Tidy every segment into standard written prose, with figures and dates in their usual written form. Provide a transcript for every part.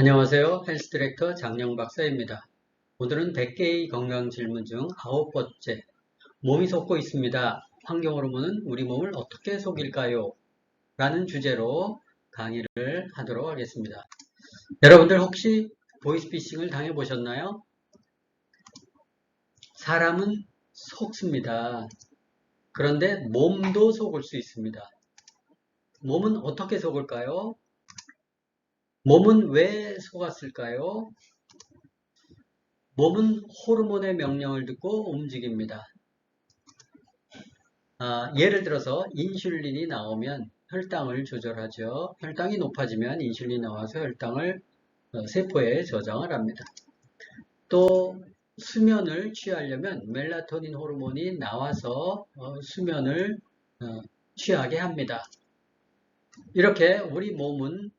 안녕하세요. 헬스 디렉터 장영 박사입니다. 오늘은 100개의 건강 질문 중 9번째, 몸이 속고 있습니다. 환경 호르몬은 우리 몸을 어떻게 속일까요? 라는 주제로 강의를 하도록 하겠습니다. 여러분들 혹시 보이스피싱을 당해보셨나요? 사람은 속습니다. 그런데 몸도 속을 수 있습니다. 몸은 어떻게 속을까요? 몸은 왜 속았을까요? 몸은 호르몬의 명령을 듣고 움직입니다. 예를 들어서 인슐린이 나오면 혈당을 조절하죠. 혈당이 높아지면 인슐린이 나와서 혈당을 세포에 저장을 합니다. 또 수면을 취하려면 멜라토닌 호르몬이 나와서 수면을 취하게 합니다. 이렇게 우리 몸은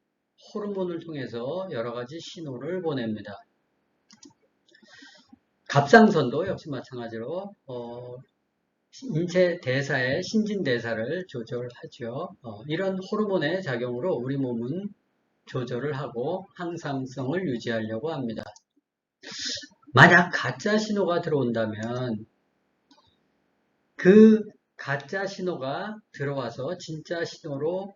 호르몬을 통해서 여러 가지 신호를 보냅니다. 갑상선도 역시 마찬가지로 인체 대사의 신진대사를 조절하죠. 이런 호르몬의 작용으로 우리 몸은 조절을 하고 항상성을 유지하려고 합니다. 만약 가짜 신호가 들어온다면 그 가짜 신호가 들어와서 진짜 신호로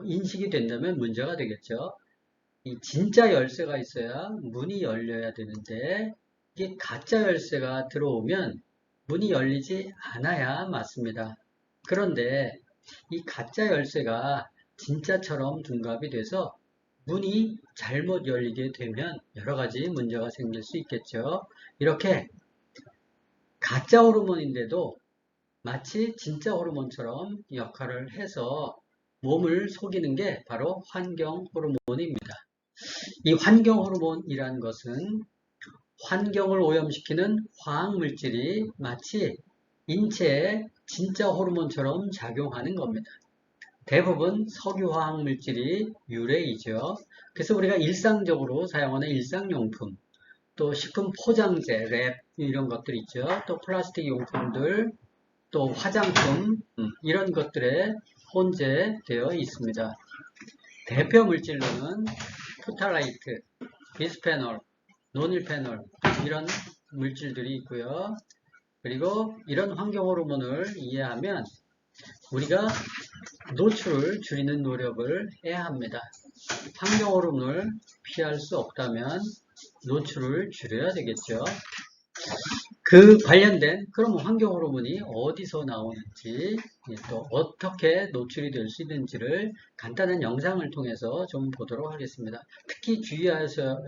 인식이 된다면 문제가 되겠죠. 이 진짜 열쇠가 있어야 문이 열려야 되는데 이게 가짜 열쇠가 들어오면 문이 열리지 않아야 맞습니다. 그런데 이 가짜 열쇠가 진짜처럼 둔갑이 돼서 문이 잘못 열리게 되면 여러 가지 문제가 생길 수 있겠죠. 이렇게 가짜 호르몬인데도 마치 진짜 호르몬처럼 역할을 해서 몸을 속이는 게 바로 환경 호르몬입니다. 이 환경 호르몬이라는 것은 환경을 오염시키는 화학물질이 마치 인체에 진짜 호르몬처럼 작용하는 겁니다. 대부분 석유 화학물질이 유래이죠. 그래서 우리가 일상적으로 사용하는 일상용품, 또 식품 포장재, 랩 이런 것들 있죠. 또 플라스틱 용품들, 또 화장품 이런 것들에 혼재되어 있습니다. 대표 물질로는 프탈라이트, 비스페놀, 노닐페놀 이런 물질들이 있고요. 그리고 이런 환경 호르몬을 이해하면 우리가 노출을 줄이는 노력을 해야 합니다. 환경 호르몬을 피할 수 없다면 노출을 줄여야 되겠죠. 그 관련된 그럼 환경 호르몬이 어디서 나오는지 또 어떻게 노출이 될 수 있는지를 간단한 영상을 통해서 좀 보도록 하겠습니다. 특히 주의하셔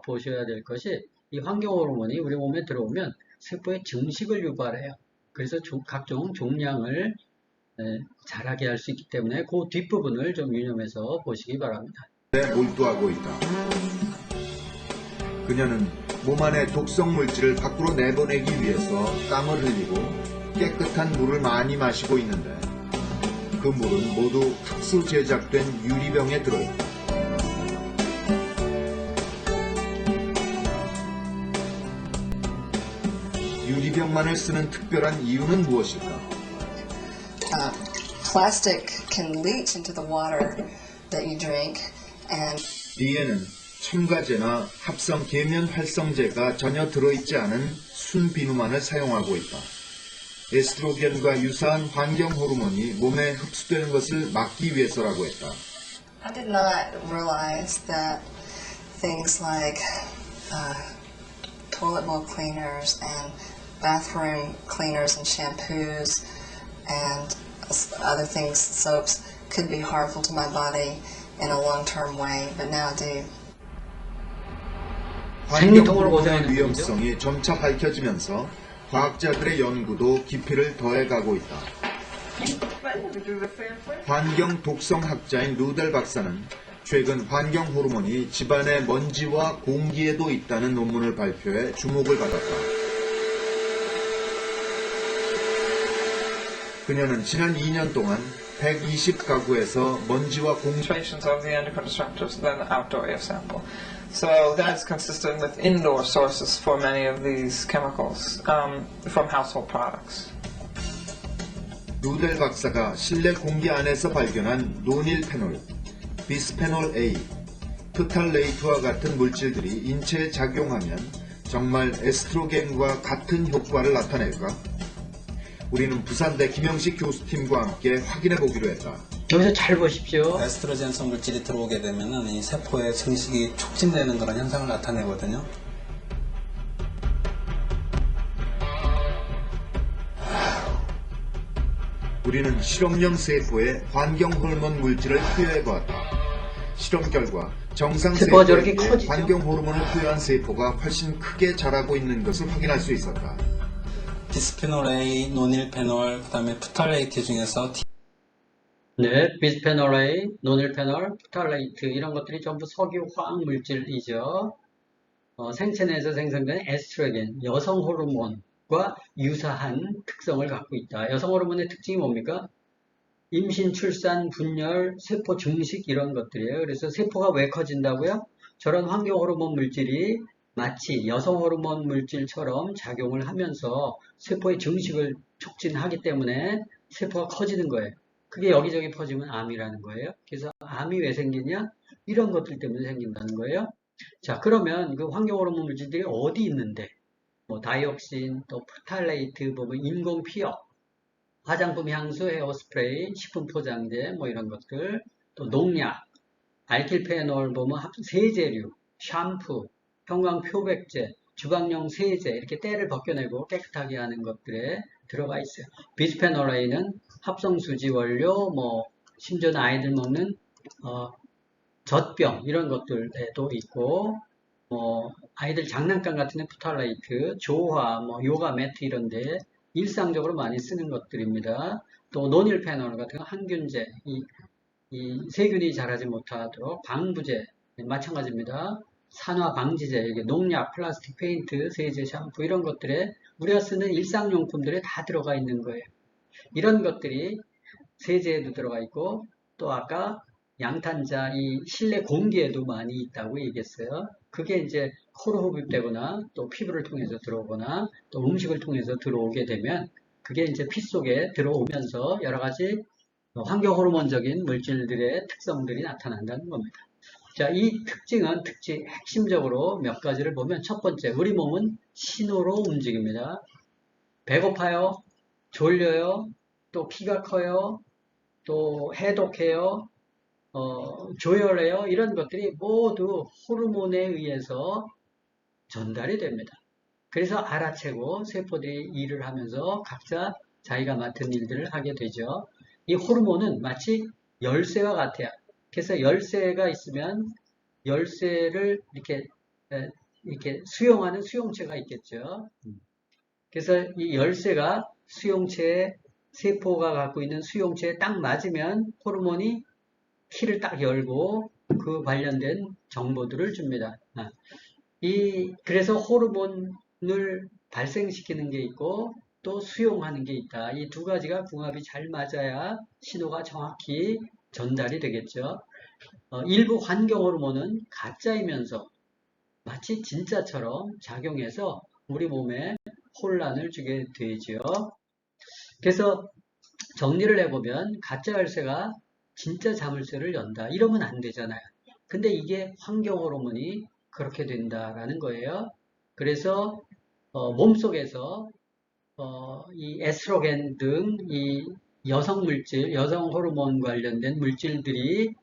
보셔야 될 것이 이 환경 호르몬이 우리 몸에 들어오면 세포에 증식을 유발해요. 그래서 각종 종양을 자라게 할 수 있기 때문에 그 뒷부분을 좀 유념해서 보시기 바랍니다. 몰두하고 있다. 그녀는 몸 안의 독성 물질을 밖으로 내보내기 위해서 땀을 흘리고 깨끗한 물을 많이 마시고 있는데 그 물은 모두 특수 제작된 유리병에 들어있다. 유리병만을 쓰는 특별한 이유는 무엇일까? Plastic can leach into the water that you drink, and 이에는 첨가제나 합성 계면 활성제가 전혀 들어있지 않은 순비누만을 사용하고 있다. 에스트로겐과 유사한 환경 호르몬이 몸에 흡수되는 것을 막기 위해서라고 했다. I did not realize that things like toilet bowl cleaners and bathroom cleaners and shampoos and other things, soaps, could be harmful to my body in a long-term way, but now I do. 환경 호르몬의 위험성이 점차 밝혀지면서 과학자들의 연구도 깊이를 더해가고 있다. 환경 독성학자인 루델 박사는 최근 환경 호르몬이 집안의 먼지와 공기에도 있다는 논문을 발표해 주목을 받았다. 그녀는 지난 2년 동안 120가구에서 먼지와 공기 of the endocrine disruptors than the outdoor air sample. So that's consistent with indoor sources for many of these chemicals from household products. 루델 박사가 실내 공기 안에서 발견한 노닐페놀, 비스페놀 A, 프탈레이트와 같은 물질들이 인체에 작용하면 정말 에스트로겐과 같은 효과를 나타낼까? 우리는 부산대 김영식 교수팀과 함께 확인해 보기로 했다. 여기서 잘 보십시오. 에스트로겐성 물질이 들어오게 되면은 이 세포의 증식이 촉진되는 그런 현상을 나타내거든요. 우리는 실험용 세포에 환경 호르몬 물질을 투여해 보았다. 실험 결과 정상 세포가 세포에 저렇게 비해 커지죠? 환경 호르몬을 투여한 세포가 훨씬 크게 자라고 있는 것을 확인할 수 있었다. 비스페놀 A, 노닐페놀, 그다음에 프탈레이트 중에서 네, 비스페놀 A, 노닐페놀, 프탈레이트 이런 것들이 전부 석유 화학 물질이죠. 생체 내에서 생성된 에스트로겐, 여성 호르몬과 유사한 특성을 갖고 있다. 여성 호르몬의 특징이 뭡니까? 임신, 출산, 분열, 세포 증식 이런 것들이에요. 그래서 세포가 왜 커진다고요? 저런 환경 호르몬 물질이 마치 여성 호르몬 물질처럼 작용을 하면서 세포의 증식을 촉진하기 때문에 세포가 커지는 거예요. 그게 여기저기 퍼지면 암이라는 거예요. 그래서 암이 왜 생기냐? 이런 것들 때문에 생긴다는 거예요. 자, 그러면 그 환경 호르몬 물질들이 어디 있는데? 뭐 다이옥신, 또 프탈레이트, 인공 피혁, 화장품, 향수, 헤어스프레이, 식품 포장재, 뭐 이런 것들, 또 농약, 알킬페놀 세제류, 샴푸, 형광 표백제, 주방용 세제 이렇게 때를 벗겨내고 깨끗하게 하는 것들에 들어가 있어요. 비스페놀 A는 합성수지 원료, 심지어는 아이들 먹는 젖병 이런 것들에도 있고, 아이들 장난감 같은 데 프탈레이트, 조화, 요가 매트 이런데 일상적으로 많이 쓰는 것들입니다. 또 노닐페놀 같은 항균제, 이 세균이 자라지 못하도록 방부제 마찬가지입니다. 산화 방지제, 이게 농약, 플라스틱, 페인트, 세제, 샴푸 이런 것들에 우리가 쓰는 일상용품들에 다 들어가 있는 거예요. 이런 것들이 세제에도 들어가 있고 또 아까 양탄자, 이 실내 공기에도 많이 있다고 얘기했어요. 그게 이제 코로 흡입되거나 또 피부를 통해서 들어오거나 또 음식을 통해서 들어오게 되면 그게 이제 피 속에 들어오면서 여러 가지 환경 호르몬적인 물질들의 특성들이 나타난다는 겁니다. 자, 이 특징은 핵심적으로 몇 가지를 보면 첫 번째, 우리 몸은 신호로 움직입니다. 배고파요, 졸려요, 또 키가 커요, 또 해독해요, 조혈해요. 이런 것들이 모두 호르몬에 의해서 전달이 됩니다. 그래서 알아채고 세포들이 일을 하면서 각자 자기가 맡은 일들을 하게 되죠. 이 호르몬은 마치 열쇠와 같아요. 그래서 열쇠가 있으면 열쇠를 이렇게 수용하는 수용체가 있겠죠. 그래서 이 열쇠가 세포가 갖고 있는 수용체에 딱 맞으면 호르몬이 키를 딱 열고 그 관련된 정보들을 줍니다. 그래서 호르몬을 발생시키는 게 있고 또 수용하는 게 있다. 이 두 가지가 궁합이 잘 맞아야 신호가 정확히 전달이 되겠죠. 일부 환경 호르몬은 가짜이면서 마치 진짜처럼 작용해서 우리 몸에 혼란을 주게 되죠. 그래서 정리를 해보면 가짜 열쇠가 진짜 자물쇠를 연다. 이러면 안 되잖아요. 근데 이게 환경 호르몬이 그렇게 된다라는 거예요. 그래서 몸속에서 이 에스트로겐 등 이 여성 물질, 여성 호르몬 관련된 물질들이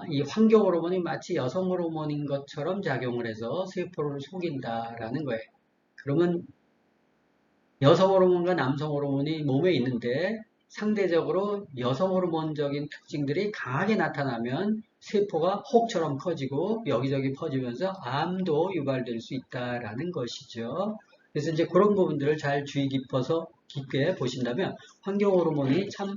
이 환경 호르몬이 마치 여성 호르몬인 것처럼 작용을 해서 세포를 속인다라는 거예요. 그러면 여성 호르몬과 남성 호르몬이 몸에 있는데 상대적으로 여성 호르몬적인 특징들이 강하게 나타나면 세포가 혹처럼 커지고 여기저기 퍼지면서 암도 유발될 수 있다라는 것이죠. 그래서 이제 그런 부분들을 잘 주의 깊게 보신다면 환경 호르몬이 참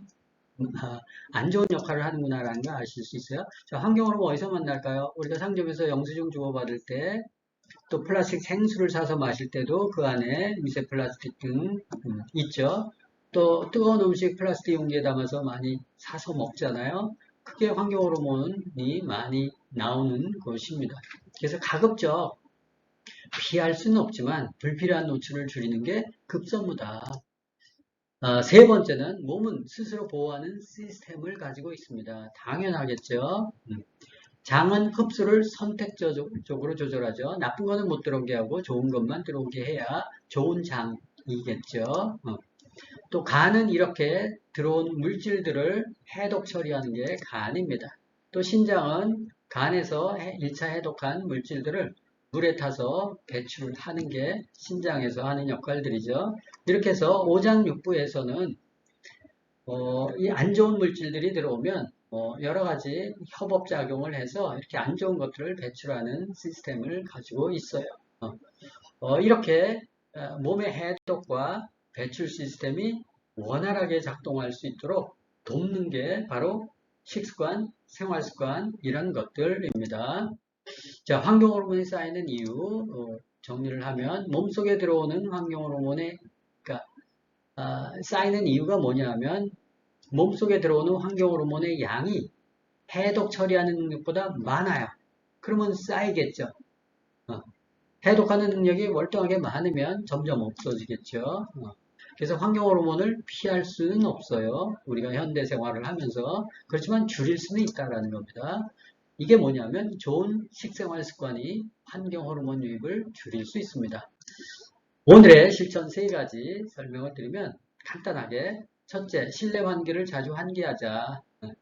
안 좋은 역할을 하는구나라는 걸 아실 수 있어요. 자, 환경 호르몬 어디서 만날까요? 우리가 상점에서 영수증 주고받을 때, 또 플라스틱 생수를 사서 마실 때도 그 안에 미세 플라스틱 등 있죠. 또 뜨거운 음식 플라스틱 용기에 담아서 많이 사서 먹잖아요. 그게 환경 호르몬이 많이 나오는 것입니다. 그래서 가급적 피할 수는 없지만 불필요한 노출을 줄이는 게 급선무다. 세 번째는 몸은 스스로 보호하는 시스템을 가지고 있습니다. 당연하겠죠. 장은 흡수를 선택적으로 조절하죠. 나쁜 거는 못 들어오게 하고 좋은 것만 들어오게 해야 좋은 장이겠죠. 또 간은 이렇게 들어온 물질들을 해독 처리하는 게 간입니다. 또 신장은 간에서 1차 해독한 물질들을 물에 타서 배출을 하는 게 신장에서 하는 역할들이죠. 이렇게 해서 오장육부에서는 이 안 좋은 물질들이 들어오면 여러 가지 협업작용을 해서 이렇게 안 좋은 것들을 배출하는 시스템을 가지고 있어요. 이렇게 몸의 해독과 배출 시스템이 원활하게 작동할 수 있도록 돕는 게 바로 식습관, 생활습관 이런 것들입니다. 자, 환경호르몬이 쌓이는 이유 정리를 하면 몸속에 들어오는 환경호르몬의 그러니까 쌓이는 이유가 뭐냐면 몸속에 들어오는 환경호르몬의 양이 해독 처리하는 능력보다 많아요. 그러면 쌓이겠죠. 해독하는 능력이 월등하게 많으면 점점 없어지겠죠. 그래서 환경호르몬을 피할 수는 없어요. 우리가 현대 생활을 하면서. 그렇지만 줄일 수는 있다는 겁니다. 이게 뭐냐면 좋은 식생활 습관이 환경호르몬 유입을 줄일 수 있습니다. 오늘의 실천 3가지 설명을 드리면 간단하게 첫째, 실내 환기를 자주 환기하자.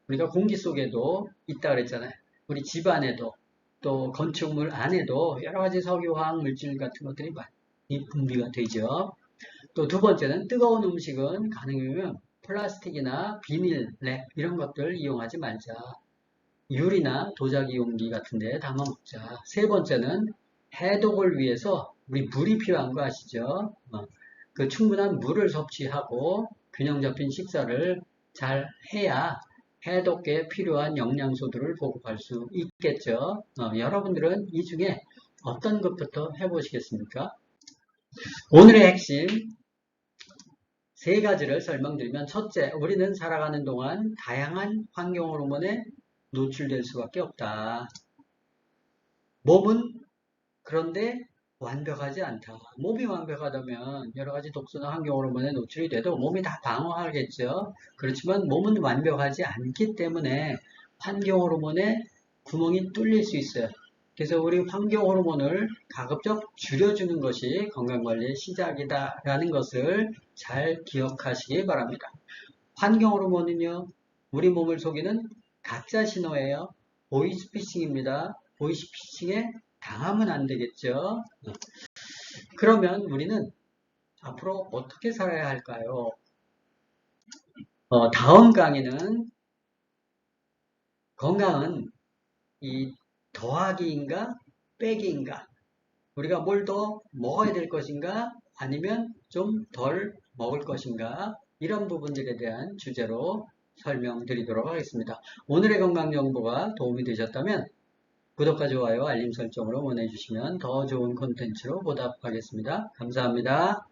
우리가 공기 속에도 있다 그랬잖아요. 우리 집 안에도 또 건축물 안에도 여러 가지 석유화학 물질 같은 것들이 많이 분비가 되죠. 또 두 번째는 뜨거운 음식은 가능하면 플라스틱이나 비닐, 랩 이런 것들 이용하지 말자. 유리나 도자기 용기 같은 데 담아 먹자. 세 번째는 해독을 위해서 우리 물이 필요한 거 아시죠? 그 충분한 물을 섭취하고 균형 잡힌 식사를 잘 해야 해독에 필요한 영양소들을 보급할 수 있겠죠. 여러분들은 이 중에 어떤 것부터 해보시겠습니까? 오늘의 핵심 3가지를 설명드리면 첫째, 우리는 살아가는 동안 다양한 환경호르몬에 노출될 수밖에 없다. 몸은 그런데 완벽하지 않다. 몸이 완벽하다면 여러 가지 독소나 환경호르몬에 노출이 돼도 몸이 다 방어하겠죠. 그렇지만 몸은 완벽하지 않기 때문에 환경호르몬에 구멍이 뚫릴 수 있어요. 그래서 우리 환경호르몬을 가급적 줄여주는 것이 건강관리의 시작이다라는 것을 잘 기억하시기 바랍니다. 환경호르몬은요, 우리 몸을 속이는 가짜 신호예요. 보이스피싱입니다. 보이스피싱에 당하면 안 되겠죠. 그러면 우리는 앞으로 어떻게 살아야 할까요? 다음 강의는 건강은 이 더하기인가 빼기인가, 우리가 뭘 더 먹어야 될 것인가 아니면 좀 덜 먹을 것인가, 이런 부분들에 대한 주제로 설명드리도록 하겠습니다. 오늘의 건강정보가 도움이 되셨다면 구독과 좋아요, 알림 설정으로 응원해 주시면 더 좋은 콘텐츠로 보답하겠습니다. 감사합니다.